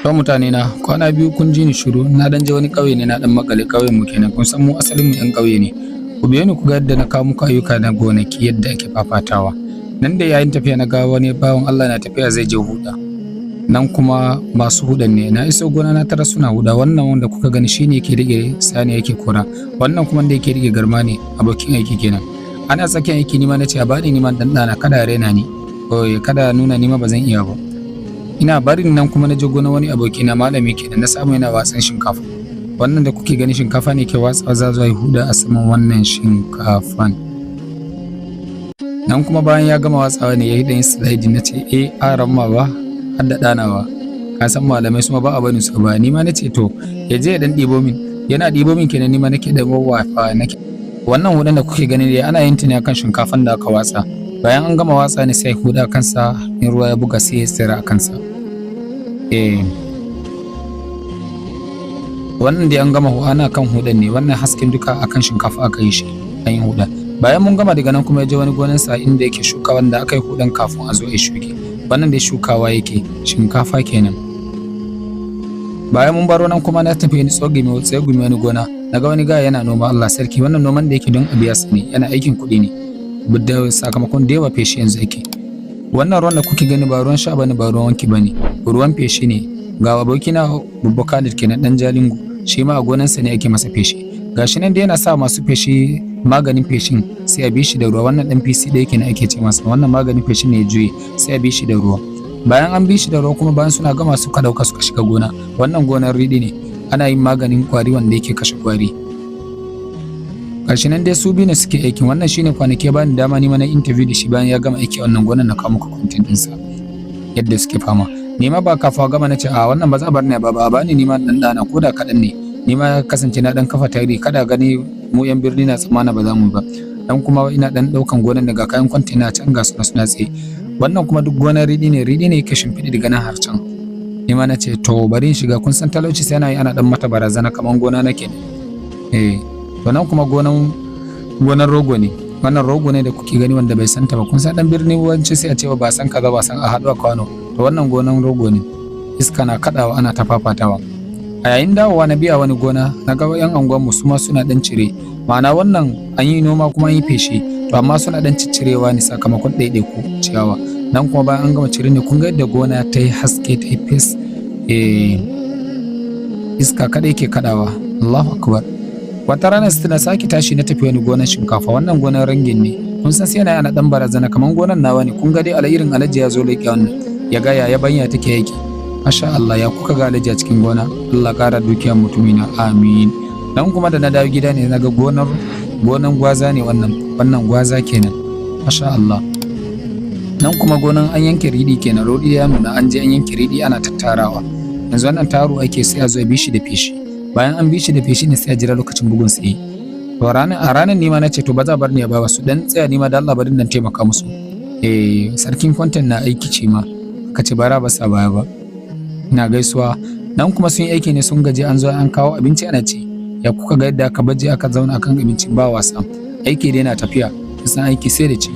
To mutane na kwana biyu kun ji ni shiru na dan je wani ƙauye ne na dan makale ƙauyen mu kenan kun san mu asalin mu 'yan ƙauye ne. Ku biyo ni ku ga yadda na kawo muku ayyuka na gonaki yadda ake fafatawa. Nan da yayin tafiya na ga wani bawan Allah na tafiya zai je huɗa. Nan kuma masu huɗan ne na iso gona na tara suna huɗa wannan wanda kuka gani shine yake rike sani yake kora wannan kuma da yake rike garma ne abokin aiki kenan. Ana tsakin aiki ni ma nace a bani ni ma dan dana kada rena ni. Kada nuna ni ma bazan iya ba. Ina barin nan kuma na je gona wani aboki na malami kenan na samu yana watsan shinkafa. Wannan da kuke gani shinkafa ne ke watsa za zuwa huda a saman wannan shinkafan. Nan kuma bayan ya gama watsawa ne ya yi dan slide na ce aran ma ba har da danawa. Ka san malamai su ma ba a bani su ba ni ma nace to ya je ya dan ɗibo min yana ɗibo min kenan ni ma nake da wawafa nake. Wannan hudan da kuke gani dai ana yin ta ne akan shinkafan da aka watsa. Bayan an gama watsa ne sai huda kansa in ruwa ya buga sai ya tsira a kansa. Wannan dai an gama ana kan hudan ne wannan hasken duka akan shinkafa aka yi shi an yi huda. Bayan mun gama daga nan kuma ya je wani gonan sa inda yake shuka wanda aka yi hudan kafin a zo a shuke. Wannan dai shukawa yake shinkafa kenan. Bayan mun baro nan kuma na tafi ni tsogumi wani gona naga wani gaya yana noma Allah sarki wannan noman da yake don a biya ne yana aikin kuɗi ne. Da sakamakon da yawa feshi yanzu yake. Wannan ruwan da kuke gani ba ruwan sha bane ba ruwan wanki bane ruwan feshi ne. Ga abokina Babba Khalid kenan dan Jalingo shi ma a gonansa ne ake masa feshi. Gashi nan dai yana sa masu feshi maganin feshin sai a bi shi da ruwa wannan dan PC da yake ne ake ce masa wannan maganin feshin ne ya juye sai a bi shi da ruwa. Bayan an bi shi da ruwa kuma bayan suna gama suka dauka suka shiga gona wannan gonar riɗi ne ana yin maganin kwari wanda yake kashe kwari. Gashi nan dai su biyu ne suke aikin wannan shine kwanaki ya bani dama ni ma na interview da shi bayan ya gama aiki a wannan gonar na kawo muku content ɗinsa yadda suke fama. Ni ma ba kafa gama na ce a wannan ba za a bar ni ba bani ni ma dan dana ko da kaɗan ne ni ma kasance na dan kafa tarihi kada gani mu yan birni na tsammana ba za mu ba dan kuma ina dan daukan gonar daga kayan kwantena can ga suna tsaye wannan kuma duk gonar riɗi ne yake shimfiɗi daga nan har can. Ni ma na ce to bari in shiga kun san talauci sai ana dan mata barazana kaman gona nake ne. To nan kuma gonar rogo ne wannan rogo ne da kuke gani wanda bai santa ba kun san dan birni wance sai a ce ba san kaza ba san a haɗu a kwano to wannan gonar rogo ne iska na kadawa ana ta fafatawa. A yayin dawowa na biya wani gona na ga yan anguwan mu su ma suna dan cire ma'ana wannan an yi noma kuma an yi feshi to amma suna dan ciccirewa ne sakamakon ɗaiɗaiku ciyawa nan kuma bayan an gama cire ne kun ga yadda gona ta yi haske ta yi fes iska kadai ke kadawa Allahu akbar. Wata rana na sake tashi na tafi wani gonar shinkafa wannan gonar rangin ne kun san sai ana dan barazana kaman gonar nawa ne kun ga dai alairin alaji ya zo leƙe wannan ya ga ya banya take yake masha Allah ya kuka ga alaji a cikin gona Allah ƙara dukiyar mutumina amin. Dan kuma da na dawo gida ne naga gonan gwaza ne wannan gwaza kenan masha Allah. Nan kuma gonan an yanke riɗi kenan rodi ya nuna an je an yanke riɗi ana tattarawa yanzu wannan taro ake sai a zo bi shi da feshi bayan an bi shi da feshi ne sai a jira lokacin bugun tsaye. To a ranar nima na ce to ba za bar ni ba su dan tsaya nima da Allah barin dan taimaka musu. Sarkin content na aiki ce ma aka ce bara ba sa baya ba. Ina gaisuwa nan kuma sun yi aiki ne sun gaje an zo an kawo abinci ana ci ya kuka ga yadda aka baje aka zauna akan abincin ba wasa aiki dai na tafiya san aiki sai da ci.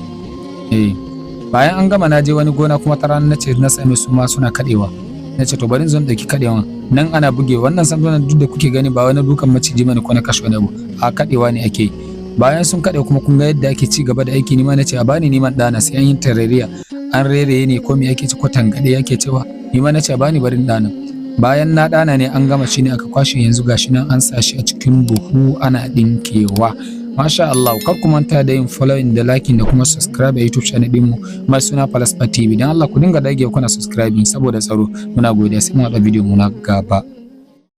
Bayan an gama na je wani gona kuma ta ranar na ce na same su ma suna kadewa na ce to bari zan dauki kadewan nan ana buge wannan sandunan duk da kuke gani ba wani dukan maciji bane ko na kashe wani abu a kadewa ne ake bayan sun kade kuma kun ga yadda ake ci gaba da aiki ni ma nace a bani niman dana sai an yi tarariya an rereye ne ko me ake ci ko tangade yake cewa ni ma nace a bani barin dana bayan na dana ne an gama shi ne aka kwashe yanzu gashi nan an sa shi a cikin buhu ana dinkewa. Masha Allah kar ku manta da yin following da liking da kuma subscribe a YouTube channel din mu mai suna Falasfa TV dan Allah ku dinga dage kuna subscribing saboda tsaro muna godiya sai mu haɗa video mu na gaba.